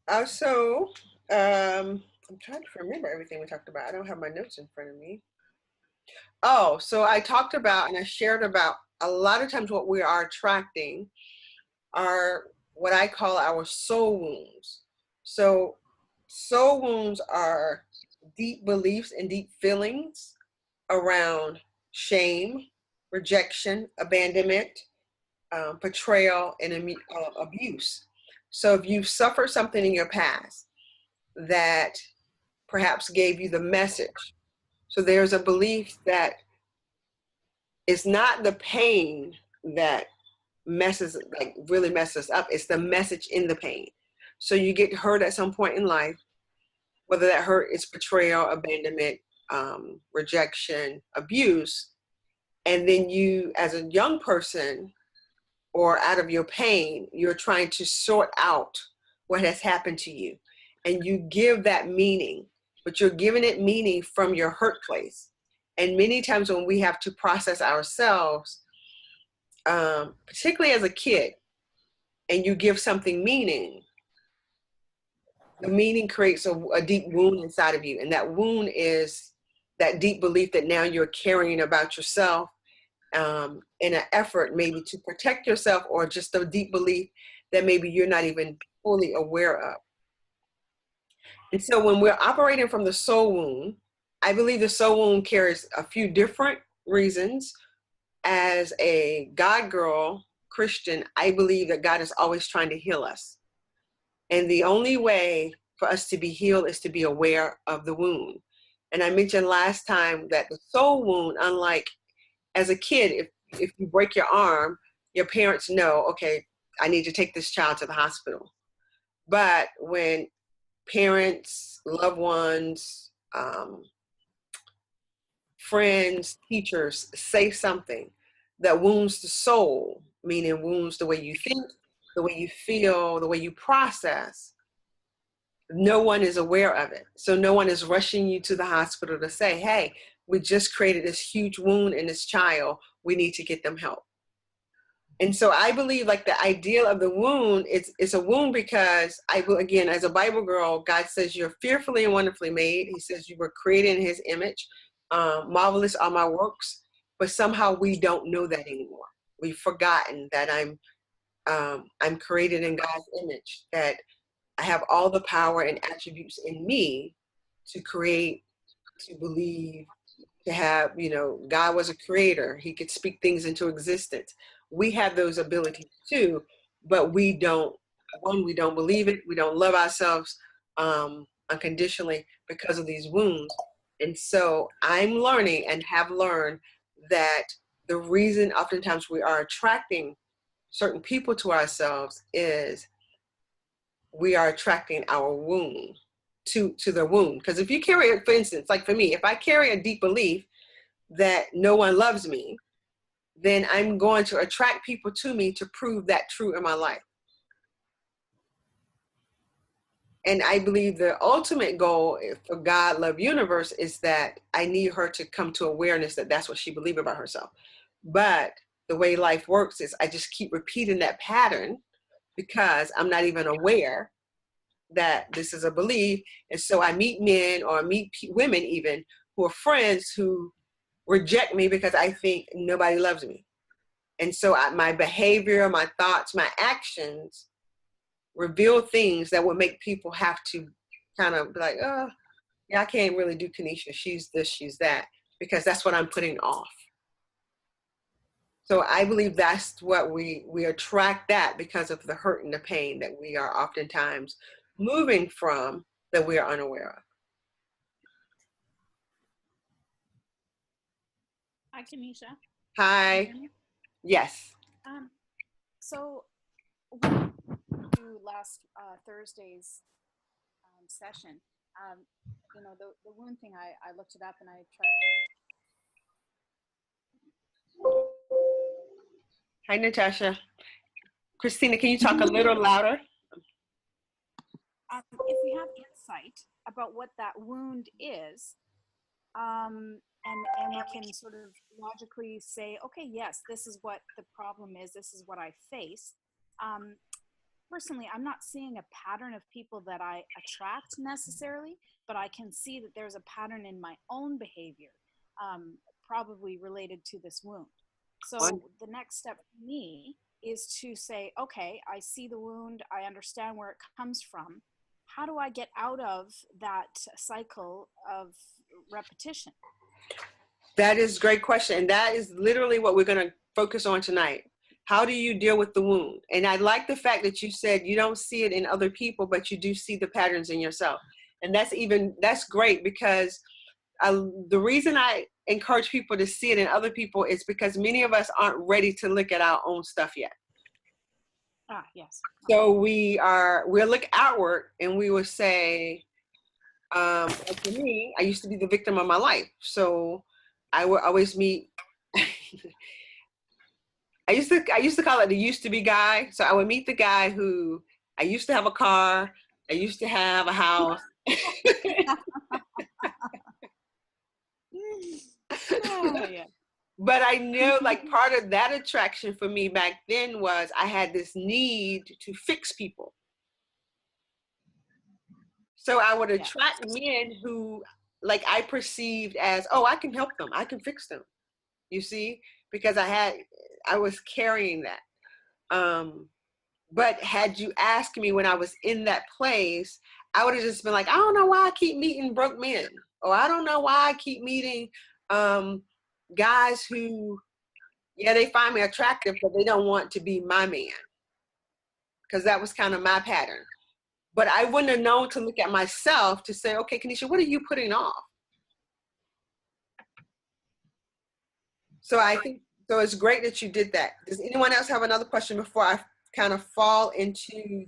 Also, I'm trying to remember everything we talked about. I don't have my notes in front of me. Oh, so I talked about and I shared about a lot of times what we are attracting are what I call our soul wounds. So, soul wounds are deep beliefs and deep feelings around shame, rejection, abandonment, betrayal, and abuse. So, if you've suffered something in your past that perhaps gave you the message, so there's a belief that it's not the pain that really messes up, it's the message in the pain. So you get hurt at some point in life, whether that hurt is betrayal, abandonment, rejection, abuse, and then you as a young person or out of your pain you're trying to sort out what has happened to you, and you give that meaning, but you're giving it meaning from your hurt place. And many times when we have to process ourselves, particularly as a kid, and you give something meaning, the meaning creates a deep wound inside of you. And that wound is that deep belief that now you're carrying about yourself, in an effort maybe to protect yourself, or just a deep belief that maybe you're not even fully aware of. And so when we're operating from the soul wound, I believe the soul wound carries a few different reasons. As a God girl Christian, I believe that God is always trying to heal us. And the only way for us to be healed is to be aware of the wound. And I mentioned last time that the soul wound, unlike as a kid, if you break your arm, your parents know, okay, I need to take this child to the hospital. But when parents, loved ones, friends, teachers say something that wounds the soul, meaning wounds the way you think, the way you feel, the way you process, no one is aware of it. So no one is rushing you to the hospital to say, hey, we just created this huge wound in this child. We need to get them help. And so I believe like the ideal of the wound is a wound because again, as a Bible girl, God says you're fearfully and wonderfully made. He says you were created in his image. Marvelous are my works, but somehow we don't know that anymore. We've forgotten that I'm created in God's image, that I have all the power and attributes in me to create, to believe, to have, God was a creator. He could speak things into existence. We have those abilities too, but we don't believe it. We don't love ourselves unconditionally because of these wounds. And so I'm learning and have learned that the reason oftentimes we are attracting certain people to ourselves is we are attracting our wound to the wound. Because if you carry it, for instance, like for me, if I carry a deep belief that no one loves me, then I'm going to attract people to me to prove that true in my life. And I believe the ultimate goal for God Love Universe is that I need her to come to awareness that that's what she believes about herself. But the way life works is I just keep repeating that pattern because I'm not even aware that this is a belief. And so I meet men or meet women even who are friends who reject me because I think nobody loves me. And so my behavior, my thoughts, my actions reveal things that would make people have to kind of be like, oh, yeah, I can't really do Kanisha. She's this, she's that, because that's what I'm putting off. So I believe that's what we attract, that because of the hurt and the pain that we are oftentimes moving from, that we are unaware of. Hi, Kanisha. Can you Hi. hear me? Yes. Um, so we do last Thursday's session. Um, the wound thing, I looked it up and I tried. Hi, Natasha. Christina, can you talk a little louder? If we have insight about what that wound is, and we can sort of logically say, okay, yes, this is what the problem is. This is what I face. Um, personally, I'm not seeing a pattern of people that I attract necessarily, but I can see that there's a pattern in my own behavior, probably related to this wound. One, So the next step for me is to say, okay, I see the wound, I understand where it comes from. How do I get out of that cycle of repetition? that is a great question. And that is literally what we're going to focus on tonight. How do you deal with the wound? And I like the fact that you said you don't see it in other people, but you do see the patterns in yourself. And that's great, because the reason I encourage people to see it in other people is because many of us aren't ready to look at our own stuff yet. Ah, yes. So we'll look outward and we will say, like for me, I used to be the victim of my life. So I would always meet, I used to call it the used to be guy. So I would meet the guy who, I used to have a car, I used to have a house. Oh, yeah. But I know, like, part of that attraction for me back then was I had this need to fix people. So I would attract men who, like, I perceived as, oh, I can help them, I can fix them. You see, because I was carrying that. But had you asked me when I was in that place, I would have just been like, I don't know why I keep meeting broke men, or I don't know why I keep meeting guys who, yeah, they find me attractive, but they don't want to be my man. Because that was kind of my pattern. But I wouldn't have known to look at myself to say, okay, Kanisha, what are you putting off? So I think, so it's great that you did that. Does anyone else have another question before I kind of fall into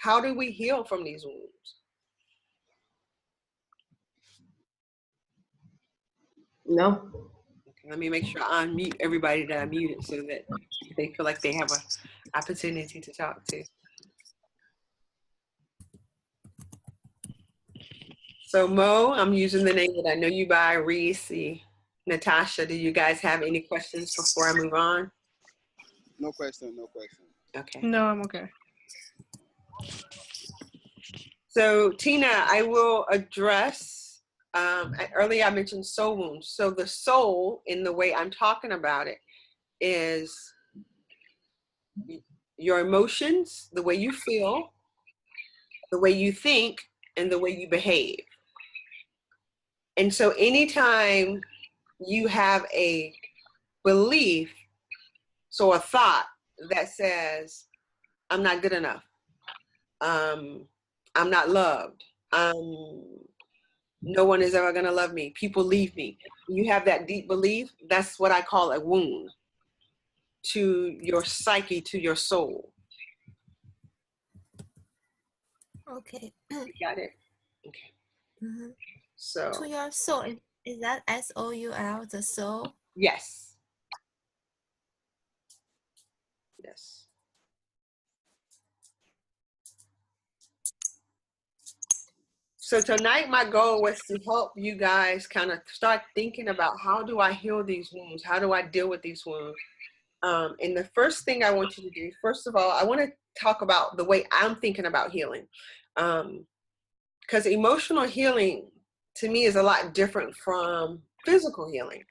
how do we heal from these wounds? No. Okay, let me make sure I unmute everybody that I muted so that they feel like they have an opportunity to talk to. So Mo, I'm using the name that I know you by, Reese, Natasha. Do you guys have any questions before I move on? No question, no question. Okay. No, I'm okay. So Tina, I will address, earlier I mentioned soul wounds. So the soul, in the way I'm talking about it, is your emotions, the way you feel, the way you think, and the way you behave. And so anytime you have a belief, so a thought that says, I'm not good enough, I'm not loved, no one is ever gonna love me, people leave me. You have that deep belief, that's what I call a wound to your psyche, to your soul. Okay. Got it? Okay. Mm-hmm. So. To your soul, is that S-O-U-L, the soul? Yes. Yes. So tonight, my goal was to help you guys kind of start thinking about, how do I heal these wounds? How do I deal with these wounds? And the first thing I want you to do, first of all, I want to talk about the way I'm thinking about healing. Because emotional healing to me is a lot different from physical healing.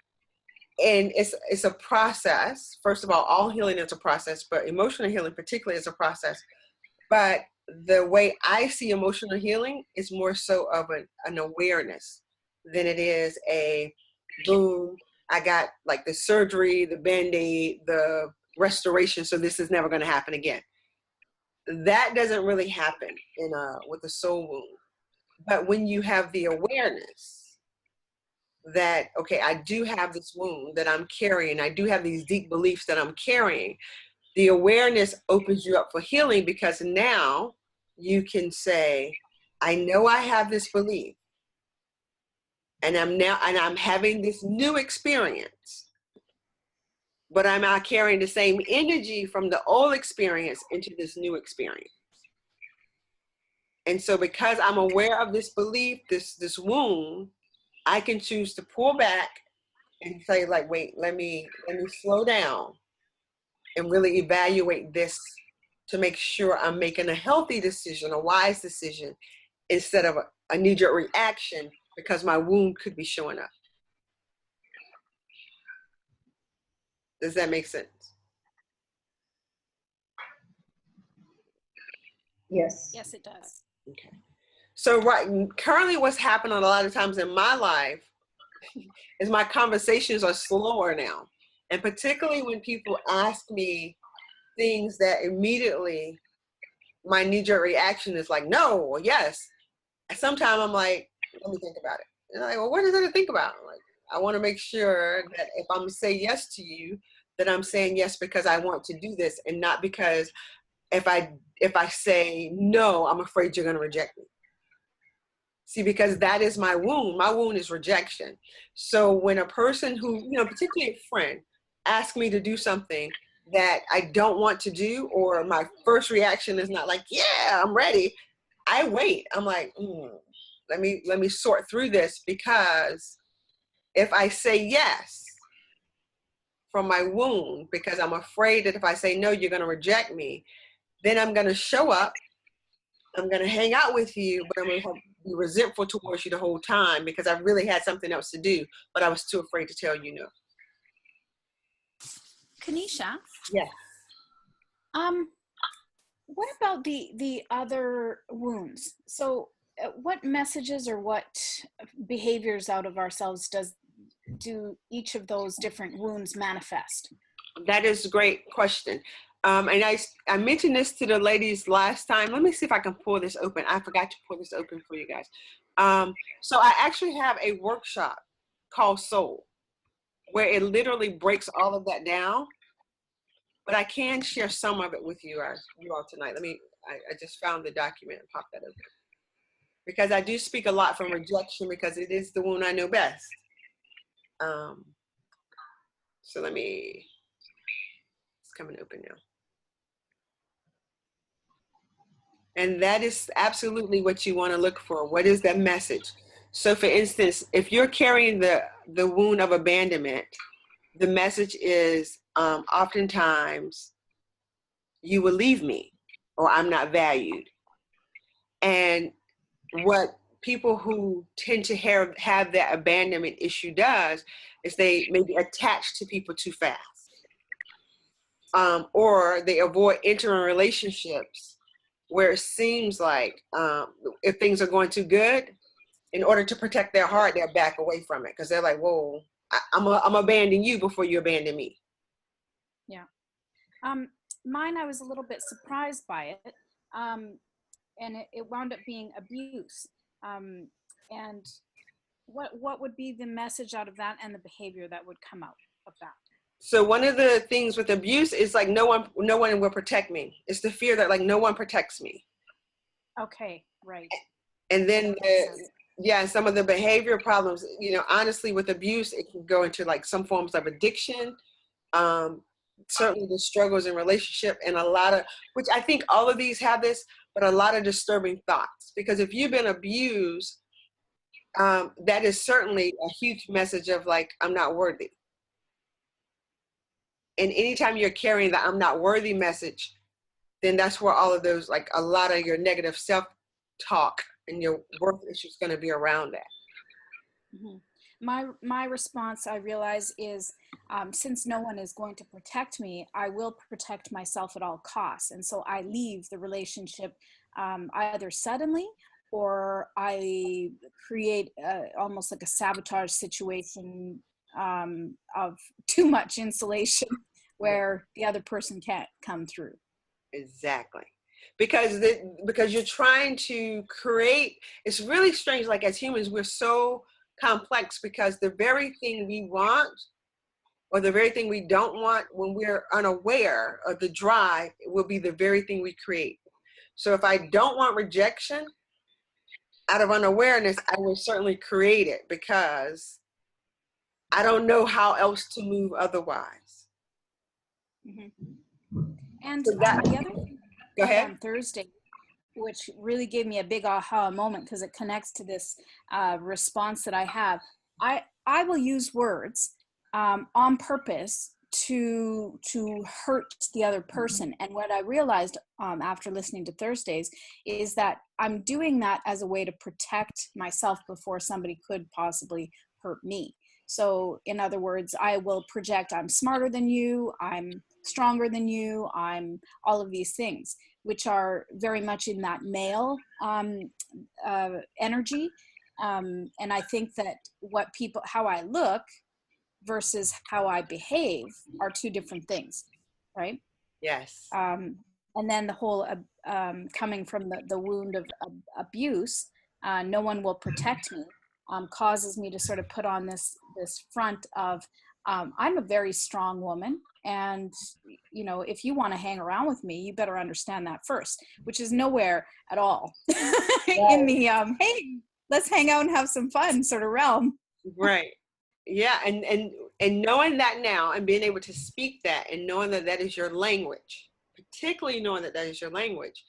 And it's a process. First of all healing is a process, but emotional healing particularly is a process. But the way I see emotional healing is more so of an awareness than it is a boom, I got like the surgery, the Band-Aid, the restoration, so this is never going to happen again. That doesn't really happen with a soul wound. But when you have the awareness that, okay, I do have this wound that I'm carrying, I do have these deep beliefs that I'm carrying, the awareness opens you up for healing, because now you can say, I know I have this belief, and I'm having this new experience, but I'm not carrying the same energy from the old experience into this new experience. And so because I'm aware of this belief, this wound, I can choose to pull back and say, like, wait, let me slow down and really evaluate this to make sure I'm making a healthy decision, a wise decision, instead of a knee-jerk reaction because my wound could be showing up. Does that make sense? Yes. Yes, it does. Okay. So currently what's happening a lot of times in my life is my conversations are slower now. And particularly when people ask me things that immediately my knee-jerk reaction is like, no, or yes. Sometimes I'm like, let me think about it. And I'm like, well, what is there to think about? Like, I want to make sure that if I'm saying yes to you, that I'm saying yes because I want to do this, and not because if I say no, I'm afraid you're going to reject me. See, because that is my wound. My wound is rejection. So when a person who, you know, particularly a friend, asks me to do something that I don't want to do, or my first reaction is not like, yeah, I'm ready. I wait. I'm like, let me sort through this, because if I say yes from my wound, because I'm afraid that if I say no, you're going to reject me, then I'm going to show up. I'm going to hang out with you, but I'm going to be resentful towards you the whole time because I really had something else to do, but I was too afraid to tell you no. Kanisha? Yes. What about the other wounds? So what messages or what behaviors out of ourselves do each of those different wounds manifest? That is a great question. And I mentioned this to the ladies last time. Let me see if I can pull this open. I forgot to pull this open for you guys. So I actually have a workshop called Soul, where it literally breaks all of that down. But I can share some of it with you all tonight. I just found the document and popped that open. Because I do speak a lot from rejection, because it is the wound I know best. So it's coming open now. And that is absolutely what you want to look for. What is that message? So for instance, if you're carrying the wound of abandonment, the message is oftentimes, you will leave me, or I'm not valued. And what people who tend to have that abandonment issue does is they maybe attach to people too fast. Or they avoid entering relationships where it seems like if things are going too good, in order to protect their heart, they'll back away from it because they're like, whoa, I'm abandoning you before you abandon me. Yeah. Mine, I was a little bit surprised by it. And it wound up being abuse. And what would be the message out of that and the behavior that would come out of that? So one of the things with abuse is like no one will protect me. It's the fear that like no one protects me. Okay, right. And then some of the behavior problems, you know, honestly with abuse, it can go into like some forms of addiction, certainly the struggles in relationship, and a lot of, which I think all of these have this, but a lot of disturbing thoughts. Because if you've been abused, that is certainly a huge message of like, I'm not worthy. And anytime you're carrying the I'm not worthy message, then that's where all of those, like a lot of your negative self-talk and your worth issues going to be around that. Mm-hmm. My response, I realize, is since no one is going to protect me, I will protect myself at all costs. And so I leave the relationship either suddenly, or I create almost like a sabotage situation of too much insulation where the other person can't come through. Exactly. Because you're trying to create, it's really strange, like as humans, we're so complex, because the very thing we want or the very thing we don't want, when we're unaware of the drive, it will be the very thing we create. So if I don't want rejection, out of unawareness, I will certainly create it because I don't know how else to move otherwise. Mm-hmm. And So the other thing go ahead. on Thursday, which really gave me a big aha moment because it connects to this response that I have. I will use words on purpose to hurt the other person. And what I realized after listening to Thursdays is that I'm doing that as a way to protect myself before somebody could possibly hurt me. So in other words, I will project I'm smarter than you, I'm stronger than you, I'm all of these things, which are very much in that male energy. And I think that how I look versus how I behave are two different things, right? Yes. And then the whole coming from the wound of abuse, no one will protect me, causes me to sort of put on this front of I'm a very strong woman, and you know, if you want to hang around with me, you better understand that first, which is nowhere at all in the hey, let's hang out and have some fun sort of realm. Right. Yeah, and knowing that now and being able to speak that and knowing that that is your language, particularly knowing that that is your language,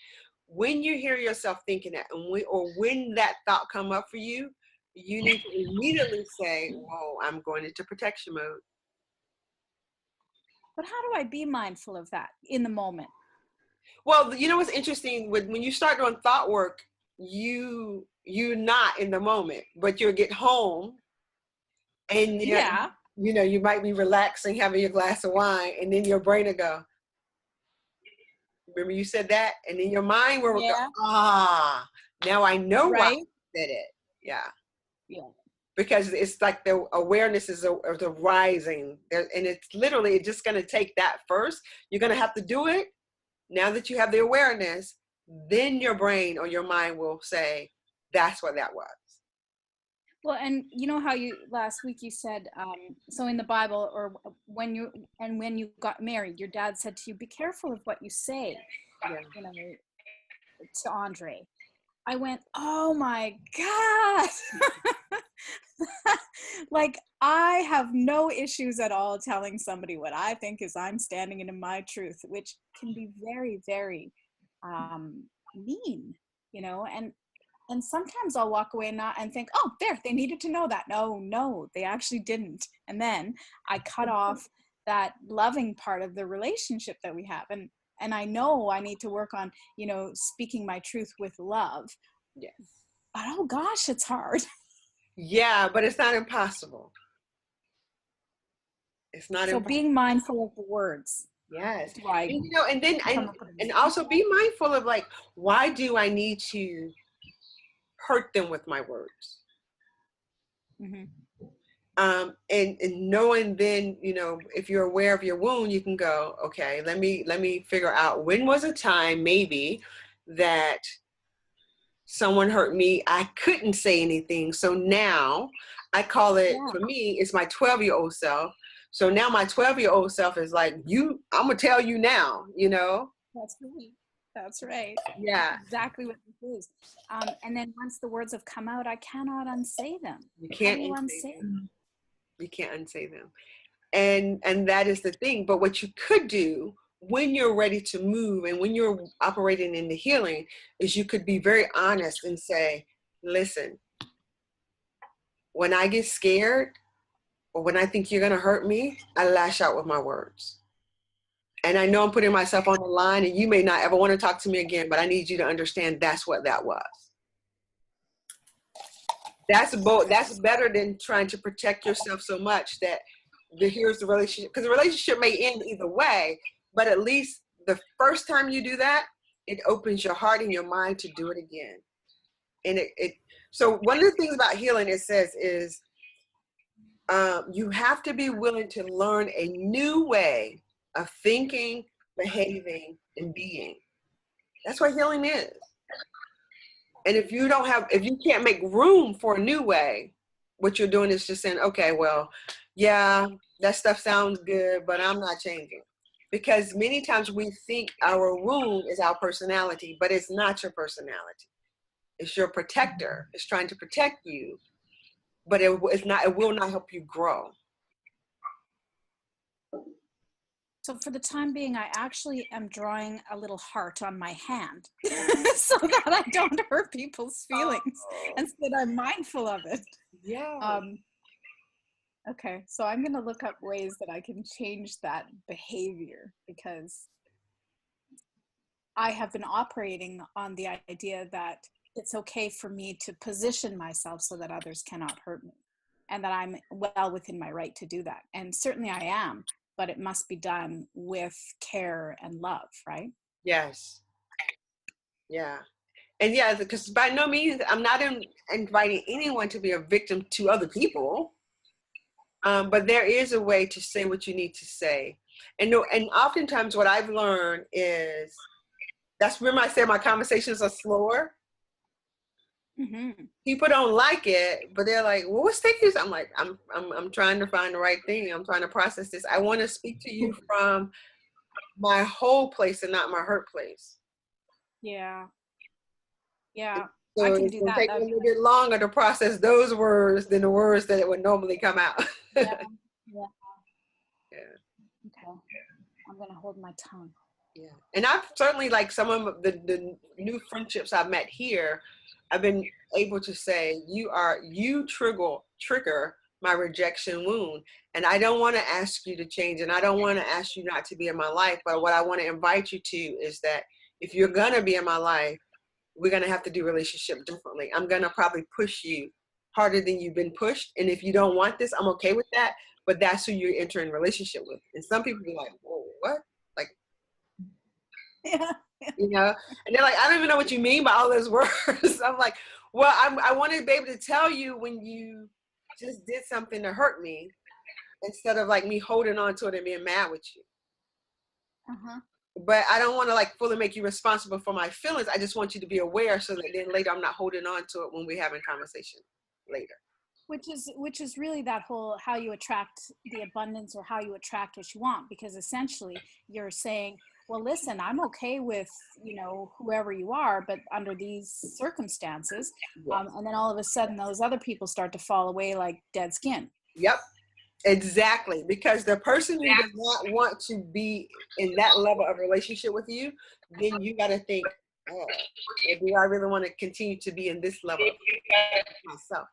when you hear yourself thinking that, or when that thought come up for you, you need to immediately say, "Whoa, I'm going into protection mode." But how do I be mindful of that in the moment? Well, you know what's interesting, when you start doing thought work, you're not in the moment, but you'll get home. And Yeah. you know, you might be relaxing, having your glass of wine, and then your brain will go, "Remember you said that?" And then your mind will go, now I know why I said it. Yeah. Yeah. Because it's like the awareness is the rising. And it's literally just going to take that first. You're going to have to do it. Now that you have the awareness, then your brain or your mind will say, that's what that was. Well, and you know how last week you said, so in the Bible, or when you got married, your dad said to you, be careful of what you say, you know, to Andre. I went, oh my God. Like, I have no issues at all telling somebody what I think is I'm standing in my truth, which can be very, very mean, you know, and sometimes I'll walk away and think, oh, there, they needed to know that. No, they actually didn't. And then I cut off that loving part of the relationship that we have. And I know I need to work on, you know, speaking my truth with love. Yes. But oh gosh, it's hard. Yeah, but it's not impossible. It's not so being mindful of the words. Yes. And, you know, and also be mindful of, like, why do I need to hurt them with my words? Mm-hmm. And knowing then, you know, if you're aware of your wound, you can go, okay, let me figure out when was a time maybe that someone hurt me. I couldn't say anything. So now I call it, for me, it's my 12-year-old self. So now my 12-year-old self is like, I'm going to tell you now, you know? That's right. Yeah. That's exactly what this is. And then once the words have come out, I cannot unsay them. You can't unsay them. You can't unsay them. And that is the thing. But what you could do when you're ready to move and when you're operating in the healing is you could be very honest and say, listen, when I get scared or when I think you're going to hurt me, I lash out with my words. And I know I'm putting myself on the line and you may not ever want to talk to me again, but I need you to understand that's what that was. That's better than trying to protect yourself so much that here's the relationship, because the relationship may end either way, but at least the first time you do that, it opens your heart and your mind to do it again. And so one of the things about healing, it says, is you have to be willing to learn a new way of thinking, behaving, and being. That's what healing is. And if you can't make room for a new way, what you're doing is just saying, okay, well, yeah, that stuff sounds good, but I'm not changing. Because many times we think our wound is our personality, but it's not your personality. It's your protector. It's trying to protect you, but it will not help you grow. So for the time being, I actually am drawing a little heart on my hand so that I don't hurt people's feelings and so that I'm mindful of it. Yeah. Okay, so I'm going to look up ways that I can change that behavior, because I have been operating on the idea that it's okay for me to position myself so that others cannot hurt me, and that I'm well within my right to do that. And certainly I am, but it must be done with care and love, right? Yes. Yeah. And yeah, because by no means, I'm not inviting anyone to be a victim to other people. But there is a way to say what you need to say. And no, and oftentimes what I've learned is, that's when I say my conversations are slower. Mm-hmm. People don't like it, but they're like, well, what's taking you? I'm like, I'm trying to find the right thing. I'm trying to process this. I want to speak to you from my whole place and not my hurt place. Yeah. Yeah. So I can it's do going to that. take me a little bit longer to process those words than the words that would normally come out. Yeah. Yeah. Yeah. Okay. I'm going to hold my tongue. Yeah. And I've certainly, like, some of the new friendships I've met here, I've been able to say, you trigger my rejection wound. And I don't want to ask you to change, and I don't want to ask you not to be in my life. But what I want to invite you to is that if you're going to be in my life, we're going to have to do relationship differently. I'm going to probably push you harder than you've been pushed. And if you don't want this, I'm okay with that. But that's who you're entering a relationship with. And some people be like, whoa, what? Like, Yeah. you know, and they're like, I don't even know what you mean by all those words. I'm like, well, I want to be able to tell you when you just did something to hurt me, instead of like me holding on to it and being mad with you. Uh-huh. But I don't want to like fully make you responsible for my feelings. I just want you to be aware, so that then later I'm not holding on to it when we're having conversation later. Which is really that whole how you attract the abundance, or how you attract what you want, because essentially you're saying, well, listen, I'm okay with, whoever you are, but under these circumstances. Yes. And then all of a sudden those other people start to fall away like dead skin. Yep. Exactly. Because the person who does not want to be in that level of relationship with you, then you got to think, oh, do I really want to continue to be in this level myself?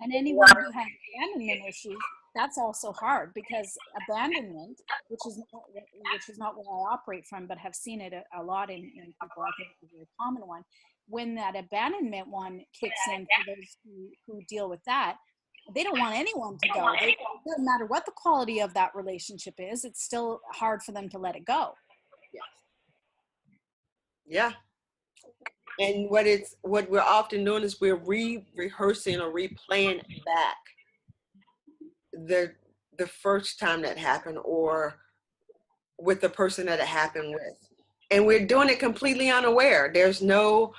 And anyone who has abandonment issues, that's also hard, because abandonment, which is not where I operate from, but have seen it a lot in people, I think it's a very common one. When that abandonment one kicks in, for those who deal with that, they don't want anyone to go. It doesn't matter what the quality of that relationship is, it's still hard for them to let it go. Yeah. And what we're often doing is we're rehearsing or replaying back the first time that happened, or with the person that it happened with. And we're doing it completely unaware. There's no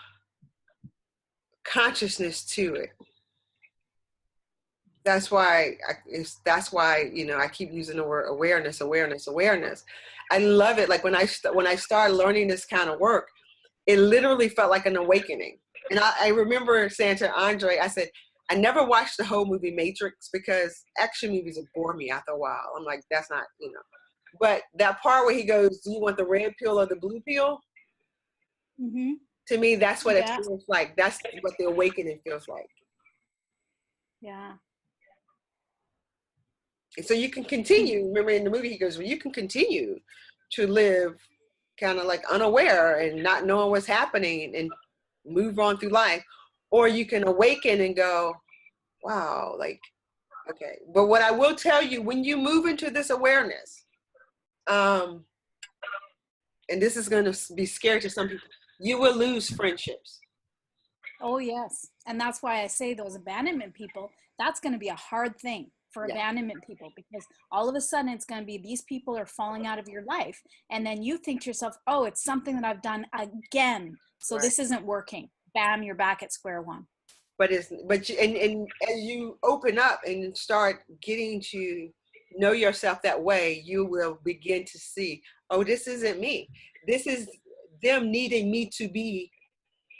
consciousness to it. That's why I keep using the word awareness. I love it. Like when I started learning this kind of work, it literally felt like an awakening. And I remember saying to Andre, I said, I never watched the whole movie Matrix, because action movies bore me after a while. I'm like, that's not, But that part where he goes, do you want the red pill or the blue pill? Mm-hmm. To me, that's what Yeah. it feels like. That's what the awakening feels like. Yeah. And so you can continue. Remember in the movie, he goes, well, you can continue to live kind of like unaware and not knowing what's happening and move on through life. Or you can awaken and go, wow, like, okay. But what I will tell you, when you move into this awareness, and this is going to be scary to some people, you will lose friendships. Oh, yes. And that's why I say those abandonment people, that's going to be a hard thing for abandonment people, because all of a sudden it's going to be, these people are falling out of your life. And then you think to yourself, oh, it's something that I've done again. So this isn't working. Bam, you're back at square one. But as you open up and start getting to know yourself that way, you will begin to see, oh, this isn't me. This is them needing me to be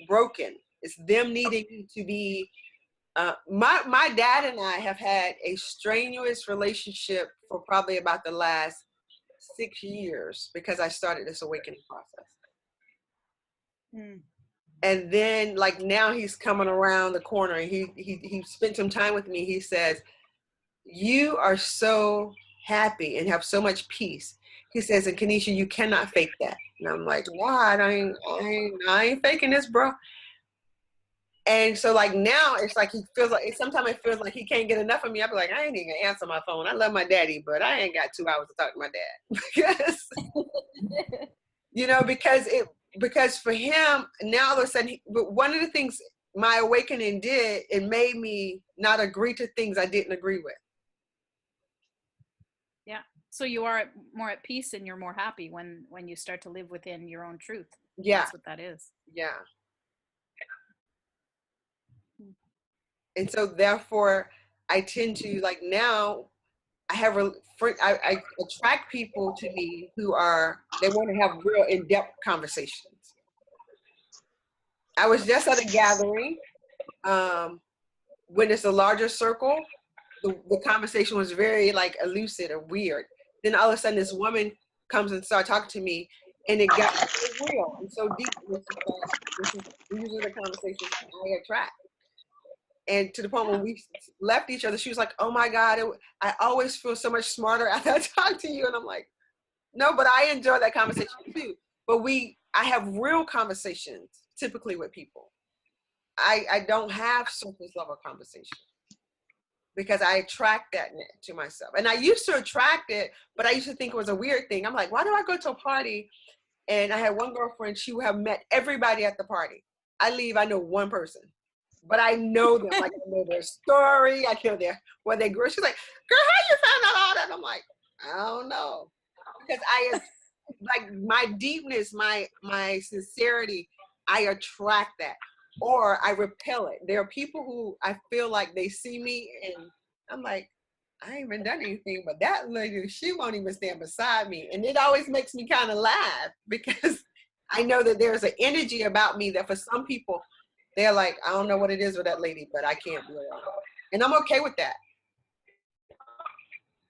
broken. It's them needing me to be. My dad and I have had a strenuous relationship for probably about the last 6 years, because I started this awakening process. Mm. And then, like, now he's coming around the corner, and he spent some time with me. He says, you are so happy and have so much peace. He says, and Kanisha, you cannot fake that. And I'm like, God, I ain't faking this, bro. And so like now it's like he feels like, sometimes it feels like he can't get enough of me. I'll be like, I ain't even gonna answer my phone. I love my daddy, but I ain't got 2 hours to talk to my dad. Because, you know, because for him, now all of a sudden, but one of the things my awakening did, it made me not agree to things I didn't agree with. Yeah. So you are more at peace and you're more happy when you start to live within your own truth. Yeah. That's what that is. Yeah. And so therefore I tend to, like, now I have I attract people to me who they want to have real in-depth conversations. I was just at a gathering, when it's a larger circle, the conversation was very like elusive or weird. Then all of a sudden this woman comes and starts talking to me, and it got so real and so deep. These are the conversations I attract. And to the point when we left each other, she was like, oh my God, I always feel so much smarter after I talk to you. And I'm like, no, but I enjoy that conversation too. But I have real conversations typically with people. I don't have surface level conversations because I attract that to myself. And I used to attract it, but I used to think it was a weird thing. I'm like, why do I go to a party? And I had one girlfriend, she would have met everybody at the party. I leave, I know one person. But I know them, like I know their story, I know where they grew. She's like, girl, how you found out all that? I'm like, I don't know. Because like my deepness, my sincerity, I attract that. Or I repel it. There are people who I feel like they see me and I'm like, I ain't even done anything, but that lady, she won't even stand beside me. And it always makes me kind of laugh because I know that there's an energy about me that for some people, they're like, I don't know what it is with that lady, but I can't be around her. And I'm okay with that.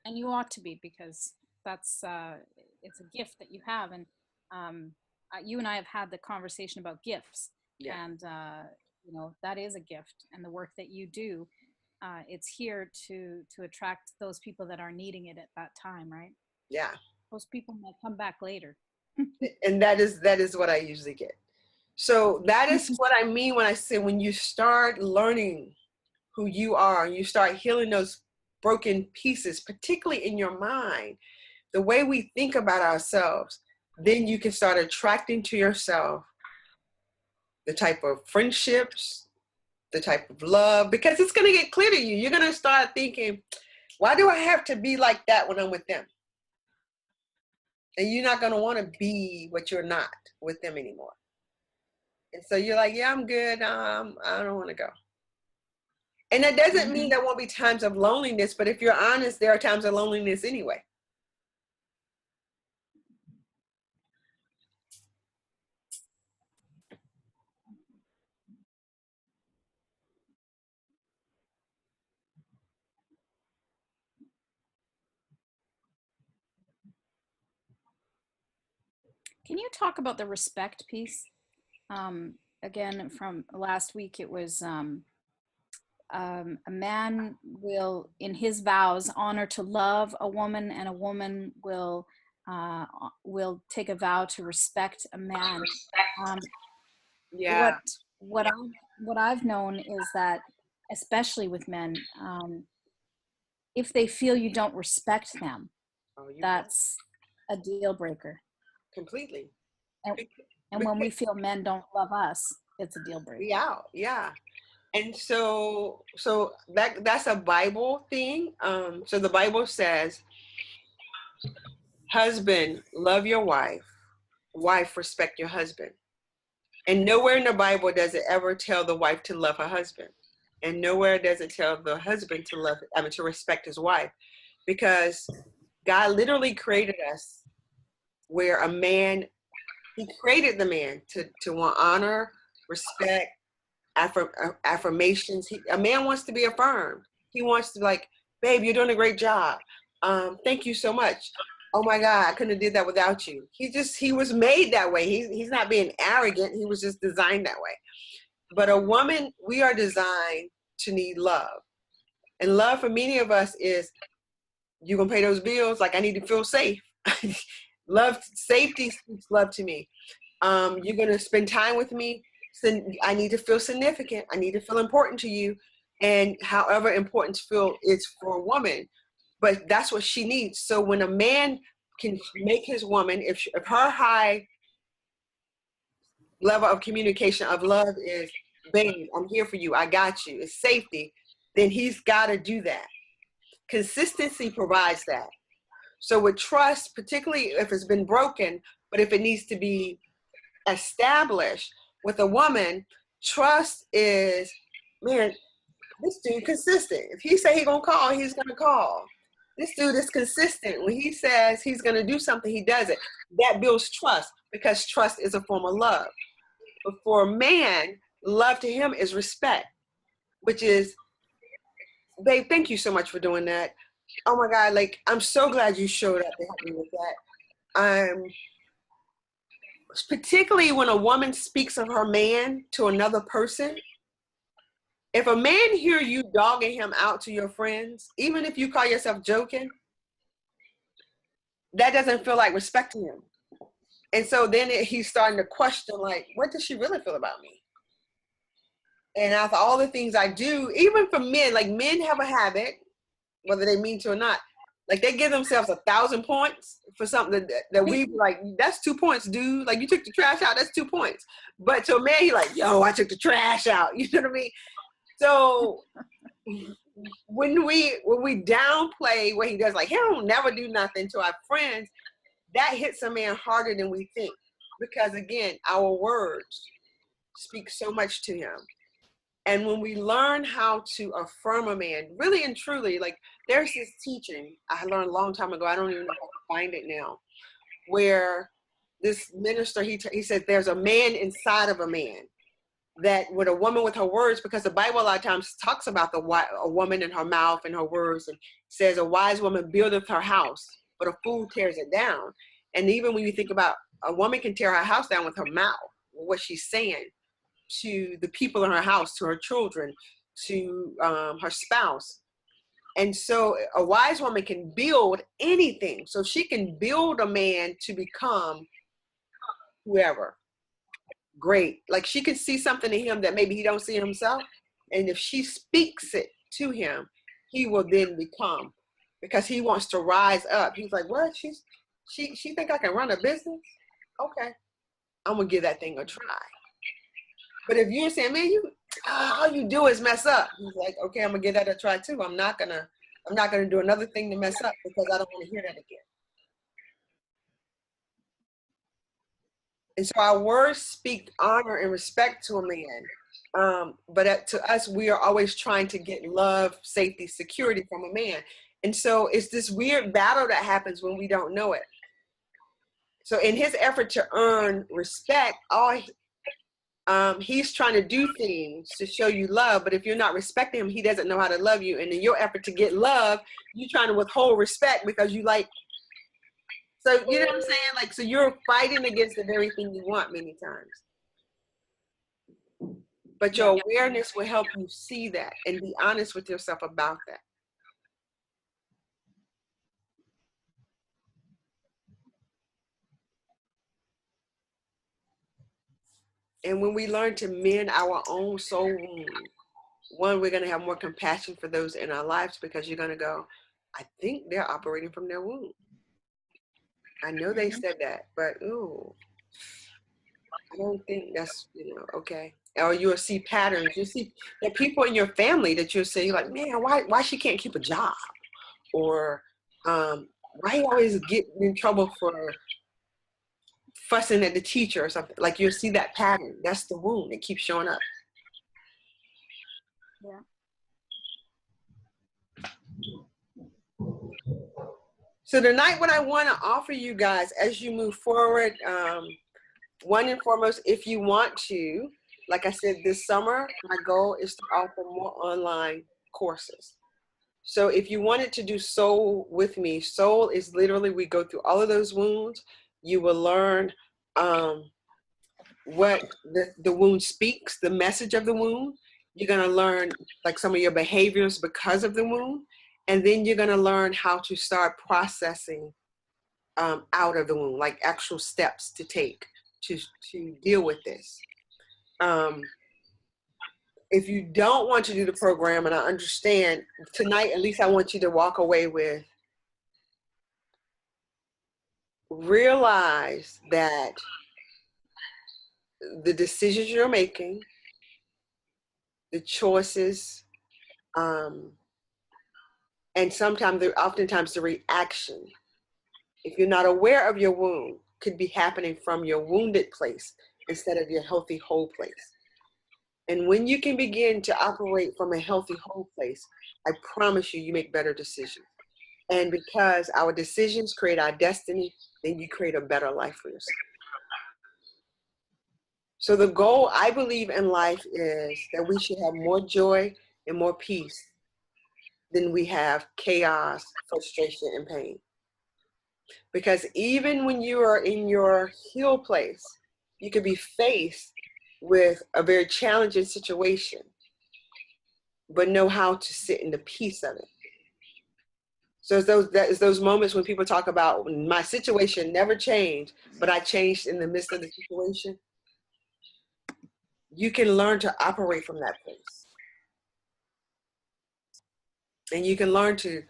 And you ought to be, because that's it's a gift that you have. And you and I have had the conversation about gifts. Yeah. And you know, that is a gift. And the work that you do, it's here to attract those people that are needing it at that time, right? Yeah. Those people might come back later. And that is what I usually get. So that is what I mean when I say, when you start learning who you are and you start healing those broken pieces, particularly in your mind, the way we think about ourselves, then you can start attracting to yourself the type of friendships, the type of love, because it's going to get clear to you. You're going to start thinking, why do I have to be like that when I'm with them? And you're not going to want to be what you're not with them anymore. And so you're like, yeah, I'm good. I don't want to go. And that doesn't mean there won't be times of loneliness, but if you're honest, there are times of loneliness anyway. Can you talk about the respect piece? Again, from last week, it was a man will, in his vows, honor to love a woman, and a woman will take a vow to respect a man. Yeah. What I've known is that, especially with men, if they feel you don't respect them, that's a deal breaker. Completely. And when we feel men don't love us, it's a deal breaker. Yeah. And so that's a Bible thing. So the Bible says, husband, love your wife. Wife, respect your husband. And nowhere in the Bible does it ever tell the wife to love her husband. And nowhere does it tell the husband to respect his wife. Because God literally created us where a man, he created the man to want honor, respect, affirmations. A man wants to be affirmed. He wants to be like, babe, you're doing a great job. Thank you so much. Oh my God, I couldn't have did that without you. He was made that way. He's not being arrogant. He was just designed that way. But a woman, we are designed to need love. And love for many of us is, you gonna pay those bills? Like, I need to feel safe. Love, safety speaks love to me. You're gonna spend time with me. So I need to feel significant. I need to feel important to you. And however important to feel is for a woman, but that's what she needs. So when a man can make his woman, if her high level of communication of love is, babe, I'm here for you, I got you, it's safety, then he's got to do that. Consistency provides that. So with trust, particularly if it's been broken, but if it needs to be established with a woman, trust is, man, this dude consistent. If he say he gonna call, he's gonna call. This dude is consistent. When he says he's gonna do something, he does it. That builds trust, because trust is a form of love. But for a man, love to him is respect, which is, babe, thank you so much for doing that. Oh my God, like, I'm so glad you showed up to help me with that. Particularly when a woman speaks of her man to another person, if a man hear you dogging him out to your friends, even if you call yourself joking, that doesn't feel like respecting him. And so then he's starting to question, like, what does she really feel about me? And after all the things I do, even for men, like, men have a habit, whether they mean to or not, like, they give themselves 1,000 points for something that we like, that's 2 points, dude. Like, you took the trash out, that's 2 points. But to a man, he's like, yo, I took the trash out. You know what I mean? So when we downplay what he does, like, he don't never do nothing to our friends, that hits a man harder than we think. Because again, our words speak so much to him. And when we learn how to affirm a man, really and truly, like, there's this teaching I learned a long time ago, I don't even know how to find it now, where this minister, he said there's a man inside of a man, that with a woman with her words, because the Bible a lot of times talks about a woman and her mouth and her words, and says a wise woman buildeth her house, but a fool tears it down. And even when you think about, a woman can tear her house down with her mouth, what she's saying to the people in her house, to her children, to her spouse. And so a wise woman can build anything. So she can build a man to become whoever. Great. Like, she can see something in him that maybe he don't see himself. And if she speaks it to him, he will then become, because he wants to rise up. He's like, what? She think I can run a business? Okay. I'm going to give that thing a try. But if you're saying, man, all you do is mess up, he's like, okay, I'm gonna give that a try too. I'm not gonna do another thing to mess up, because I don't want to hear that again. And so our words speak honor and respect to a man. But to us, we are always trying to get love, safety, security from a man. And so it's this weird battle that happens when we don't know it. So in his effort to earn respect, he's trying to do things to show you love, but if you're not respecting him, he doesn't know how to love you. And in your effort to get love, you're trying to withhold respect because you like, so you know what I'm saying? Like, so you're fighting against the very thing you want many times. But your awareness will help you see that and be honest with yourself about that. And when we learn to mend our own soul wound, one, we're going to have more compassion for those in our lives, because you're going to go, I think they're operating from their wound. I know they said that, but ooh, I don't think that's, okay. Or you'll see patterns. You'll see there are people in your family that you'll say, like, man, why she can't keep a job? Or why he always get in trouble for fussing at the teacher or something. Like, you'll see that pattern. That's the wound. It keeps showing up. Yeah. So tonight, what I want to offer you guys as you move forward, one and foremost, if you want to, like I said, this summer, my goal is to offer more online courses. So if you wanted to do soul with me, soul is literally, we go through all of those wounds. You will learn what the wound speaks, the message of the wound. You're going to learn like some of your behaviors because of the wound. And then you're going to learn how to start processing out of the wound, like actual steps to take to deal with this. If you don't want to do the program, and I understand, tonight, at least I want you to walk away with, realize that the decisions you're making, the choices, and oftentimes the reaction, if you're not aware of your wound, could be happening from your wounded place instead of your healthy, whole place. And when you can begin to operate from a healthy, whole place, I promise you, you make better decisions. And because our decisions create our destiny, then you create a better life for yourself. So the goal, I believe, in life is that we should have more joy and more peace than we have chaos, frustration, and pain. Because even when you are in your heal place, you could be faced with a very challenging situation, but know how to sit in the peace of it. So it's those moments when people talk about, my situation never changed, but I changed in the midst of the situation. You can learn to operate from that place. And you can learn to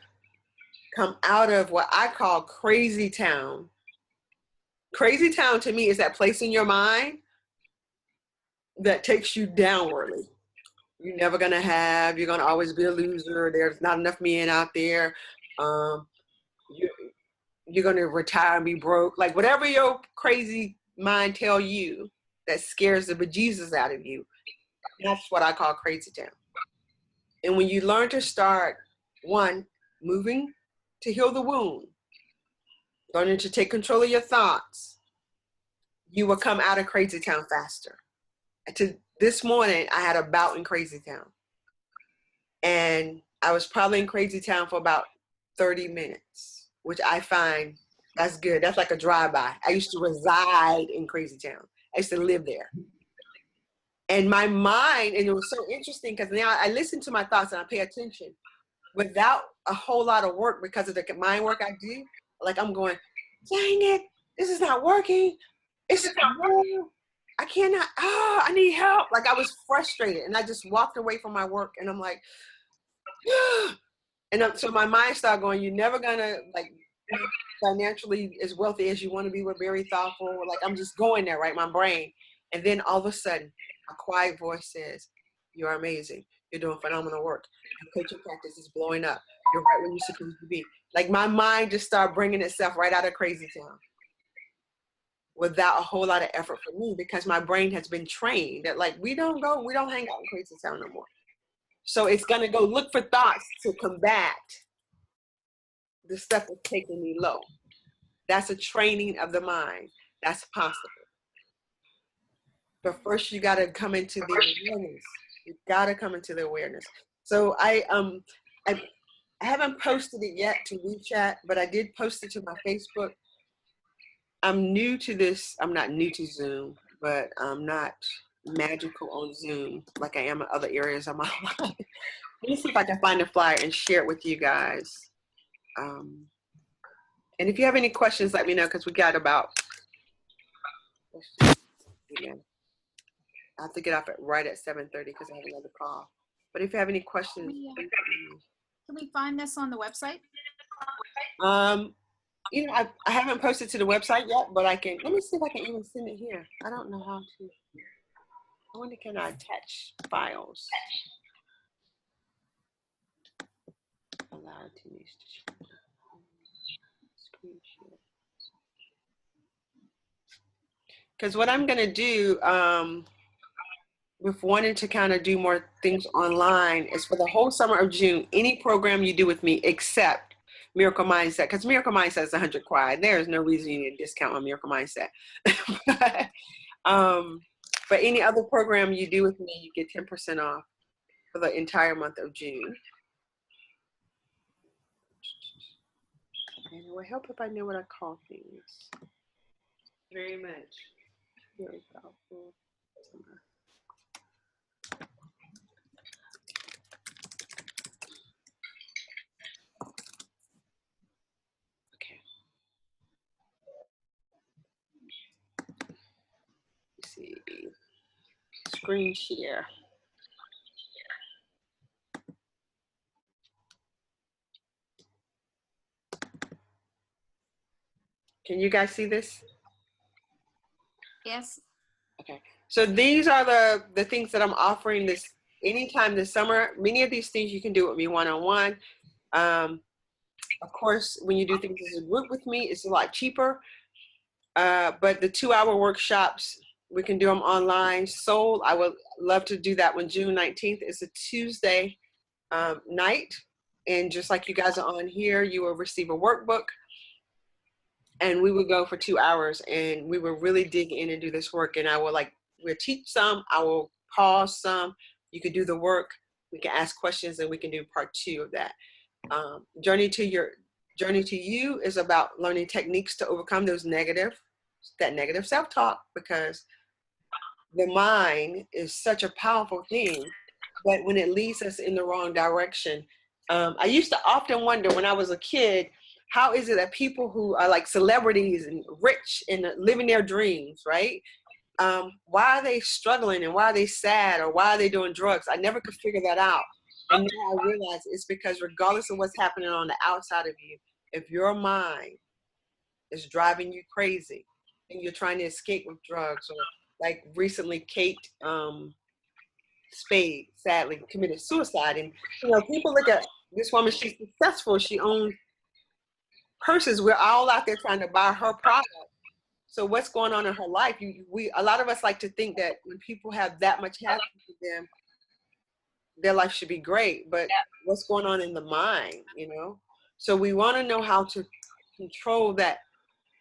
come out of what I call crazy town. Crazy town to me is that place in your mind that takes you downwardly. You're never gonna have, you're gonna always be a loser. There's not enough men out there. You're gonna retire and be broke. Like whatever your crazy mind tell you that scares the bejesus out of you, that's what I call crazy town. And when you learn to start, one, moving to heal the wound, learning to take control of your thoughts, you will come out of crazy town faster. This morning, I had a bout in crazy town. And I was probably in crazy town for about 30 minutes, which I find that's good. That's like a drive-by. I used to reside in crazy town. I used to live there. And my mind, and it was so interesting because now I listen to my thoughts and I pay attention without a whole lot of work because of the mind work I do. Like I'm going, dang it, this is not working. It's just not working. I cannot, I need help. Like I was frustrated and I just walked away from my work and I'm like, and so my mind started going, you're never gonna like be financially as wealthy as you want to be. We're very thoughtful. Like I'm just going there, right? My brain. And then all of a sudden, a quiet voice says, you're amazing. You're doing phenomenal work. Your coaching practice is blowing up. You're right where you're supposed to be. Like my mind just started bringing itself right out of crazy town without a whole lot of effort for me because my brain has been trained that like, we don't hang out in crazy town no more. So it's going to go look for thoughts to combat the stuff that's taking me low. That's a training of the mind. That's possible. But first you got to come into the awareness. You got to come into the awareness. So I haven't posted it yet to WeChat, but I did post it to my Facebook. I'm new to this. I'm not new to Zoom, but I'm not magical on Zoom like I am in other areas of my life. Let me see if I can find a flyer and share it with you guys. And if you have any questions, let me know because we got about, again, I have to get off right at 7:30 because I have another call. But if you have any questions. Can we find this on the website? You know, I haven't posted to the website yet, but I can, let me see if I can even send it here. I don't know how to. I wonder, can I attach files? Allow teams to screen share. Because what I'm going to do with wanting to kind of do more things online is for the whole summer of June, any program you do with me except Miracle Mindset, because Miracle Mindset is 100 quiet. There is no reason you need to discount on Miracle Mindset. But any other program you do with me, you get 10% off for the entire month of June. And it would help if I knew what I call things. Very much. Very powerful. screen share. Can you guys see this? Yes. Okay. So these are the things that I'm offering this anytime this summer. Many of these things you can do with me one-on-one. Of course, when you do things as a group with me, it's a lot cheaper. But the 2-hour workshops, we can do them online. Soul, I would love to do that one. June 19th is a Tuesday night. And just like you guys are on here, you will receive a workbook. And we would go for 2 hours and we will really dig in and do this work. And I will we'll teach some, I will pause some. You can do the work. We can ask questions and we can do part 2 of that. Journey to You is about learning techniques to overcome that negative self-talk, because the mind is such a powerful thing, but when it leads us in the wrong direction. I used to often wonder when I was a kid, how is it that people who are like celebrities and rich and living their dreams, right? Why are they struggling and why are they sad or why are they doing drugs? I never could figure that out. And now I realize it's because regardless of what's happening on the outside of you, if your mind is driving you crazy and you're trying to escape with drugs, or like recently Kate Spade sadly committed suicide. And people look at this woman, she's successful, she owns purses, we're all out there trying to buy her product. So what's going on in her life? A lot of us like to think that when people have that much happening to them, their life should be great, but what's going on in the mind, So we want to know how to control that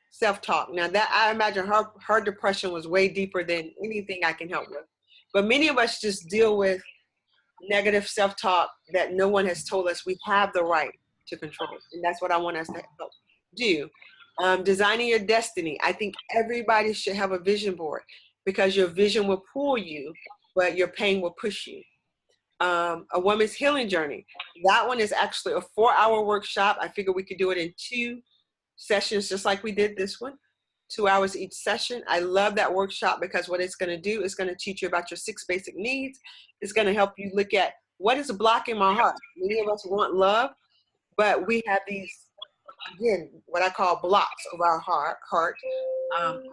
self-talk. Now that I imagine her depression was way deeper than anything I can help with. But many of us just deal with negative self-talk that no one has told us we have the right to control. And that's what I want us to help do. Designing your destiny. I think everybody should have a vision board, because your vision will pull you, but your pain will push you. A woman's healing journey. That one is actually a 4-hour workshop. I figured we could do it in 2 sessions, just like we did this one, 2 hours each session. I love that workshop because what it's going to do is going to teach you about your 6 basic needs. It's going to help you look at what is blocking my heart. Many of us want love, but we have these, again, what I call blocks of our heart.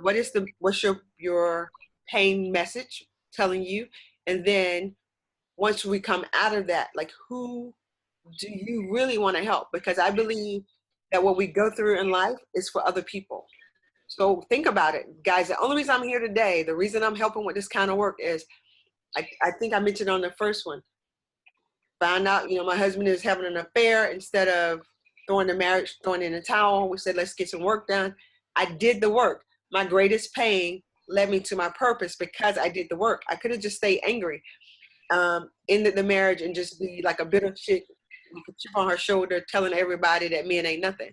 What's your pain message telling you? And then once we come out of that, like, who do you really want to help? Because I believe that what we go through in life is for other people. So think about it, guys. The only reason I'm here today, the reason I'm helping with this kind of work is, I think I mentioned on the first one, found out, my husband is having an affair. Instead of throwing the marriage, throwing in the towel, we said, let's get some work done. I did the work. My greatest pain led me to my purpose because I did the work. I could have just stayed angry, ended the marriage and just be like a bitter chick with a chip on her shoulder telling everybody that men ain't nothing.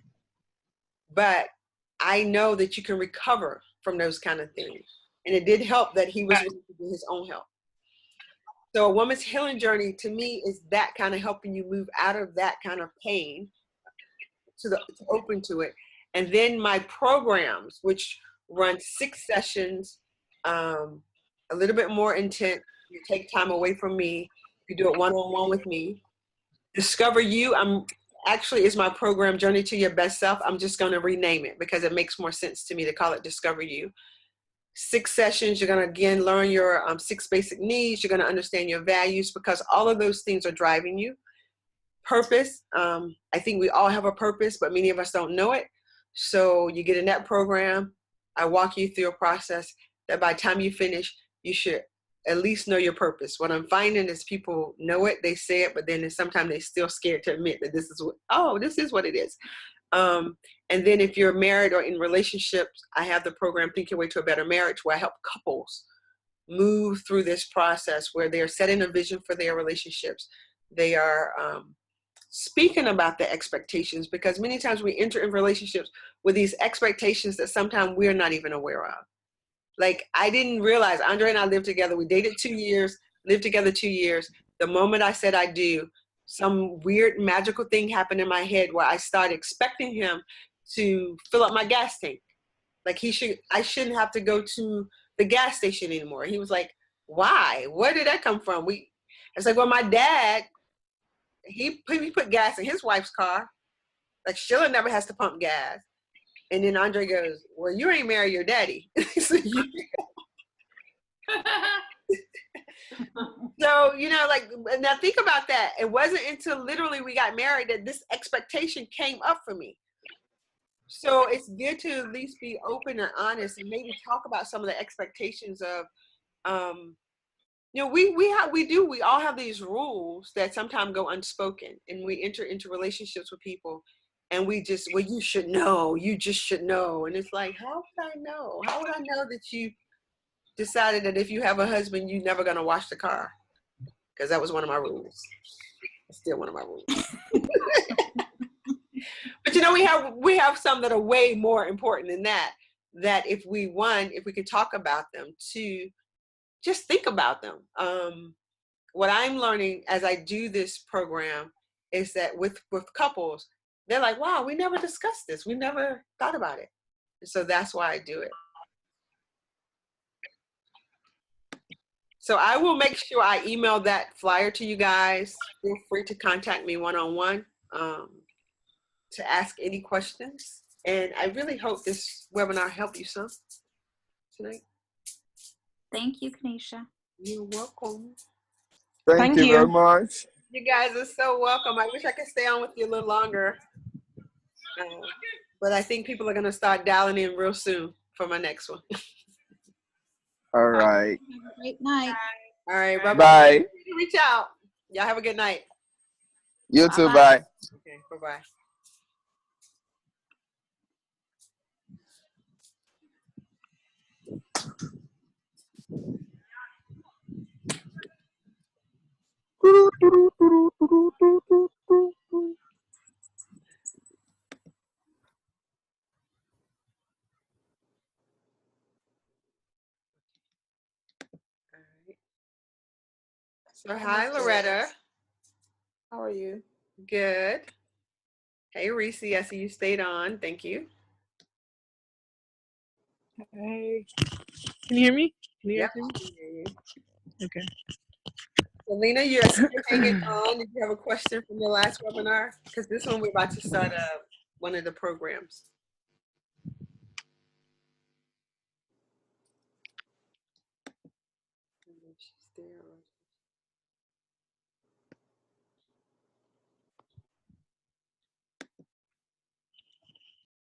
But I know that you can recover from those kind of things. And it did help that he was willing to do his own help. So a woman's healing journey to me is that kind of helping you move out of that kind of pain to open to it. And then my programs, which run 6 sessions, a little bit more intense. You take time away from me. You do it one-on-one with me. Discover You, is my program, Journey to Your Best Self. I'm just going to rename it because it makes more sense to me to call it Discover You. 6 sessions, you're going to, again, learn your 6 basic needs. You're going to understand your values, because all of those things are driving you. Purpose, I think we all have a purpose, but many of us don't know it. So you get in that program. I walk you through a process that by the time you finish, you should at least know your purpose. What I'm finding is people know it, they say it, but then sometimes they're still scared to admit that this is what it is. And then if you're married or in relationships, I have the program Think Your Way to a Better Marriage, where I help couples move through this process where they're setting a vision for their relationships. They are speaking about the expectations, because many times we enter in relationships with these expectations that sometimes we're not even aware of. Like, I didn't realize, Andre and I lived together. We dated 2 years, lived together 2 years. The moment I said I do, some weird magical thing happened in my head where I started expecting him to fill up my gas tank. Like I shouldn't have to go to the gas station anymore. He was like, Why? Where did that come from? It's like, well, my dad, he put gas in his wife's car. Like Sheila never has to pump gas. And then Andre goes, well, you ain't marry your daddy. So, so, you know, like, now think about that. It wasn't until literally we got married that this expectation came up for me. So it's good to at least be open and honest and maybe talk about some of the expectations of, you know, we all have these rules that sometimes go unspoken, and we enter into relationships with people and we just, well, you should know, you just should know. And it's like, how would I know? How would I know that you decided that if you have a husband, you're never going to wash the car? Because that was one of my rules. It's still one of my rules. But you know, we have some that are way more important than that. That if we can talk about them, to just think about them. What I'm learning as I do this program is that with couples, they're like, wow, we never discussed this. We never thought about it. And so that's why I do it. So I will make sure I email that flyer to you guys. Feel free to contact me one-on-one to ask any questions. And I really hope this webinar helped you some tonight. Thank you, Kanisha. You're welcome. Thank you very much. You guys are so welcome. I wish I could stay on with you a little longer. But I think people are going to start dialing in real soon for my next one. All right. Great night. All right. Bye-bye. Bye. Reach out. Y'all have a good night. You too. Bye-bye. Bye. Okay. Bye-bye. So hi, Loretta. How are you? Good. Hey, Reese. I see you stayed on. Thank you. Hey, can you hear me? Can you Yep. guys hear me? Okay. So Lena, you're still hanging on. Did you have a question from the last webinar? Because this one we're about to start one of the programs. She's there.